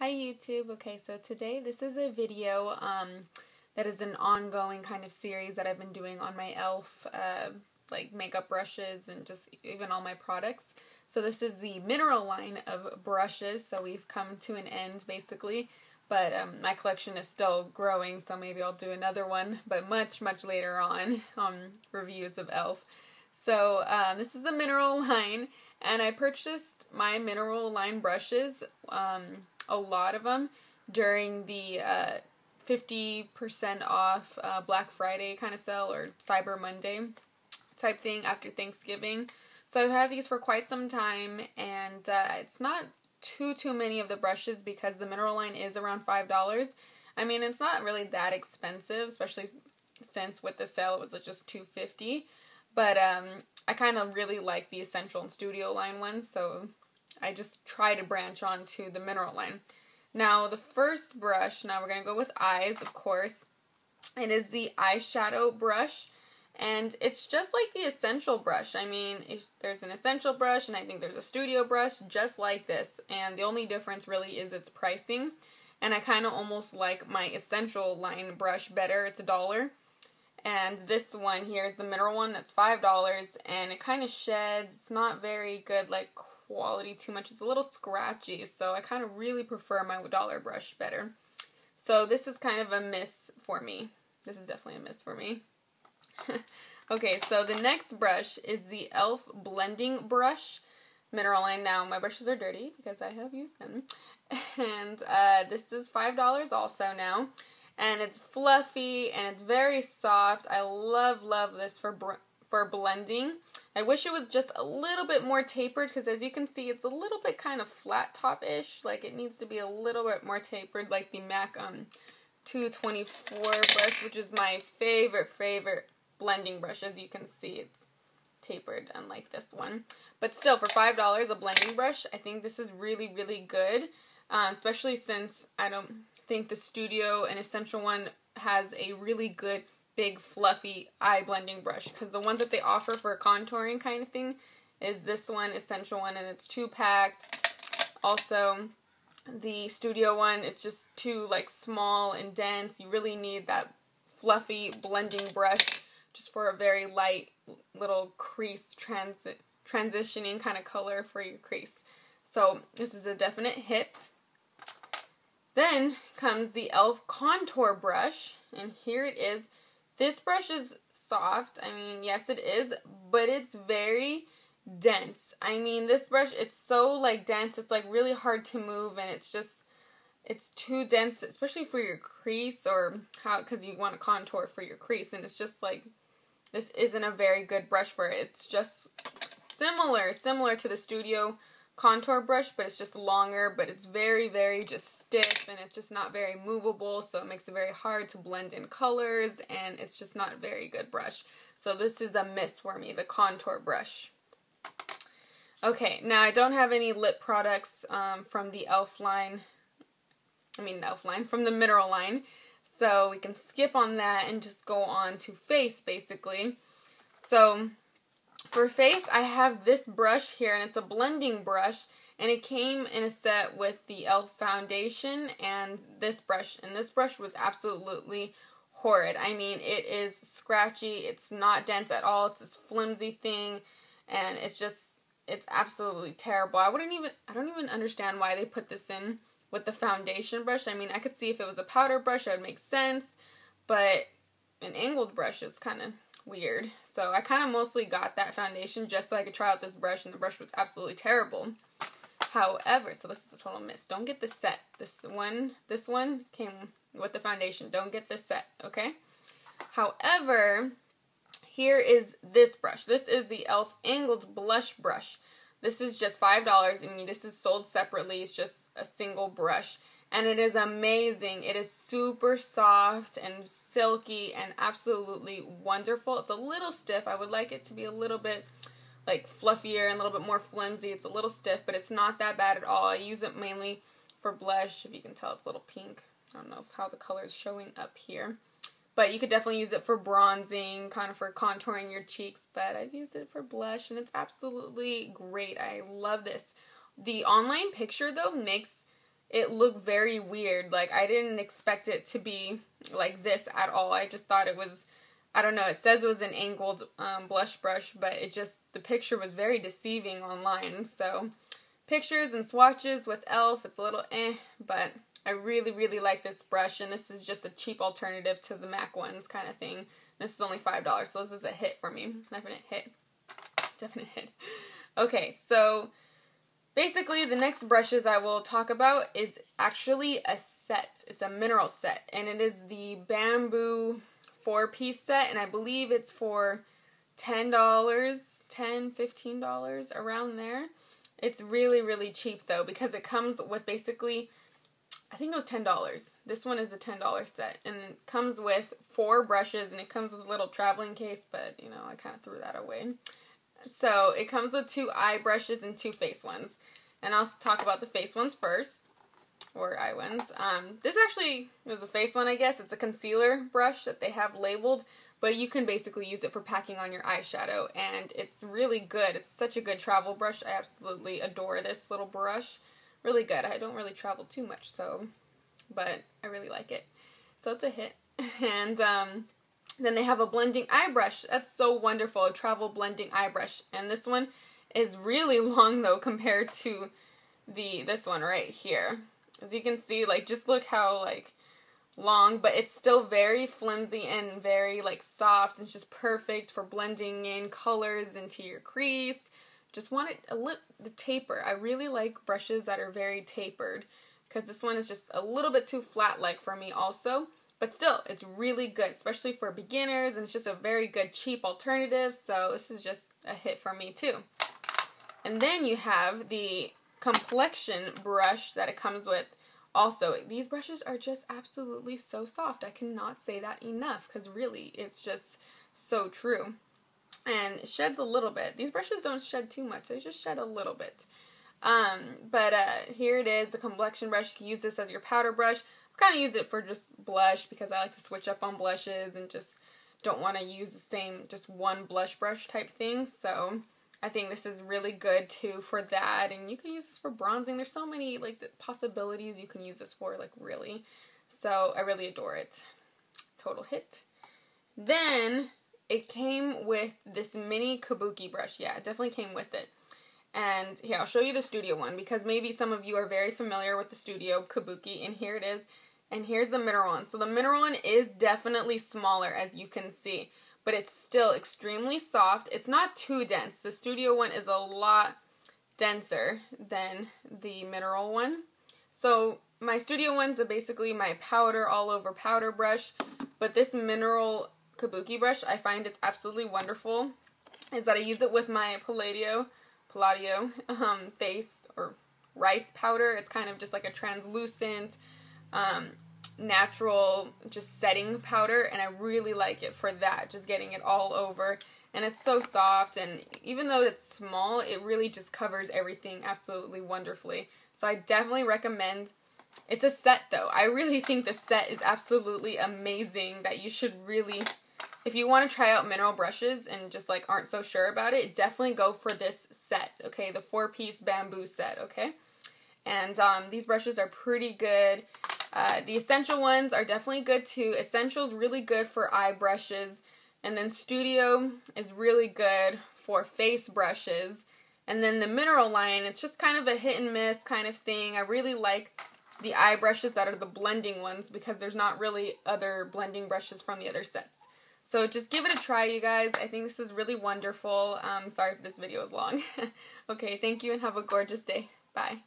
Hi YouTube. Okay, so today this is a video that is an ongoing kind of series that I've been doing on my e.l.f. Like makeup brushes and just even all my products. So this is the mineral line of brushes, so we've come to an end basically, but my collection is still growing, so maybe I'll do another one, but much later on reviews of e.l.f. So this is the mineral line, and I purchased my mineral line brushes, a lot of them, during the 50% off Black Friday kind of sale or Cyber Monday type thing after Thanksgiving. So I've had these for quite some time, and it's not too many of the brushes because the mineral line is around $5. I mean, it's not really that expensive, especially since with the sale it was just $2.50. But I kind of really like the Essential and Studio line ones, so I just try to branch on to the mineral line. Now, the first brush, now we're going to go with eyes, of course. It is the eyeshadow brush, and it's just like the Essential brush. I mean, there's an Essential brush, and I think there's a Studio brush just like this, and the only difference really is its pricing. And I kind of almost like my Essential line brush better. It's $1. And this one here is the mineral one, that's $5, and it kind of sheds. It's not very good, like, quality too much. It's a little scratchy, so I kind of really prefer my $1 brush better. So this is kind of a miss for me. This is definitely a miss for me. Okay, so the next brush is the e.l.f. blending brush, mineral line. Now, my brushes are dirty because I have used them. And this is $5 also now. And it's fluffy and it's very soft. I love this for blending. I wish it was just a little bit more tapered because, as you can see, it's a little bit kind of flat top-ish. Like, it needs to be a little bit more tapered, like the MAC 224 brush, which is my favorite blending brush. As you can see, it's tapered, unlike this one. But still, for $5, a blending brush, I think this is really good. Especially since I don't think the Studio and Essential one has a really good, big, fluffy eye blending brush. Because the ones that they offer for a contouring kind of thing is this one, Essential one, and it's too packed. Also, the Studio one, it's just too, like, small and dense. You really need that fluffy blending brush just for a very light little crease transitioning kind of color for your crease. So this is a definite hit. Then comes the e.l.f. contour brush, and here it is. This brush is soft. I mean, yes it is, but it's very dense. I mean, this brush, it's so, like, dense, it's, like, really hard to move, and it's too dense, especially for your crease, or because you want to contour for your crease, and it's just, like, this isn't a very good brush for it. It's just similar to the Studio contour brush, but it's just longer, but it's very just stiff, and it's just not very movable, so it makes it very hard to blend in colors, and it's just not a very good brush. So this is a miss for me, the contour brush. Okay, now I don't have any lip products from the e.l.f. line, from the mineral line, so we can skip on that and just go on to face, basically. So for face, I have this brush here, and it's a blending brush, and it came in a set with the e.l.f. foundation and this brush was absolutely horrid. I mean, it is scratchy, it's not dense at all, it's this flimsy thing, and it's absolutely terrible. I don't even understand why they put this in with the foundation brush. I mean, I could see if it was a powder brush, that would make sense, but an angled brush is kind of weird. So I kind of mostly got that foundation just so I could try out this brush, and the brush was absolutely terrible. However, so this is a total miss. Don't get this set. This one came with the foundation. Don't get this set, okay? However, here is this brush. This is the e.l.f. Angled Blush Brush. This is just $5, and this is sold separately. It's just a single brush. And it is amazing. It is super soft and silky and absolutely wonderful. It's a little stiff. I would like it to be a little bit, like, fluffier and a little bit more flimsy. It's a little stiff, but it's not that bad at all. I use it mainly for blush. If you can tell, it's a little pink. I don't know how the color is showing up here. But you could definitely use it for bronzing, kind of for contouring your cheeks. But I've used it for blush, and it's absolutely great. I love this. The online picture, though, makes it looked very weird. Like, I didn't expect it to be like this at all. I just thought it was, I don't know, it says it was an angled blush brush, but the picture was very deceiving online. So, pictures and swatches with e.l.f., it's a little but I really, really like this brush, and this is just a cheap alternative to the MAC ones kind of thing. This is only $5, so this is a hit for me. Definite hit. Definite hit. Okay, so basically the next brushes I will talk about is actually a set. It's a mineral set, and it is the Bamboo 4-piece set, and I believe it's for $10, $15, around there. It's really, really cheap though, because it comes with basically, I think it was $10. This one is a $10 set, and it comes with 4 brushes, and it comes with a little traveling case, but, you know, I kind of threw that away. So, it comes with 2 eye brushes and 2 face ones. And I'll talk about the face ones first, or eye ones. This actually is a face one, I guess. It's a concealer brush that they have labeled, but you can basically use it for packing on your eyeshadow, and it's really good. It's such a good travel brush. I absolutely adore this little brush. Really good. I don't really travel too much, so, but I really like it. So it's a hit. And then they have a blending eye brush. That's so wonderful, a travel blending eye brush. And this one is really long though compared to this one right here. As you can see, like, just look how like long, but it's still very flimsy and very like soft. It's just perfect for blending in colors into your crease. Just want it the taper. I really like brushes that are very tapered, because this one is just a little bit too flat-like for me also. But still, it's really good, especially for beginners, and it's just a very good cheap alternative. So this is just a hit for me too. And then you have the complexion brush that it comes with. Also, these brushes are just absolutely so soft. I cannot say that enough, because really, it's just so true. And it sheds a little bit. These brushes don't shed too much. They just shed a little bit. But here it is, the complexion brush. You can use this as your powder brush. I've kind of used it for just blush, because I like to switch up on blushes and just don't want to use the same, just one blush brush type thing. So I think this is really good too for that. And you can use this for bronzing. There's so many like possibilities you can use this for, like, really. So I really adore it. Total hit. Then it came with this mini kabuki brush. Yeah, it definitely came with it. And here, I'll show you the studio one, because maybe some of you are very familiar with the studio kabuki, and here it is. And here's the mineral one. So the mineral one is definitely smaller, as you can see, but it's still extremely soft. It's not too dense. The studio one is a lot denser than the mineral one. So my studio ones are basically my powder all over powder brush, but this mineral kabuki brush, I find it's absolutely wonderful, is that I use it with my Palladio face or rice powder. It's kind of just like a translucent, natural, just setting powder, and I really like it for that, just getting it all over. And it's so soft, and even though it's small, it really just covers everything absolutely wonderfully. So I definitely recommend. It's a set though. I really think the set is absolutely amazing, that you should really, if you want to try out mineral brushes and just like aren't so sure about it, definitely go for this set, okay? The 4-piece bamboo set, okay? And these brushes are pretty good. The essential ones are definitely good too. Essential's really good for eye brushes. And then Studio is really good for face brushes. And then the mineral line, it's just kind of a hit and miss kind of thing. I really like the eye brushes that are the blending ones, because there's not really other blending brushes from the other sets. So just give it a try, you guys. I think this is really wonderful. Sorry if this video is long. Okay, thank you and have a gorgeous day. Bye.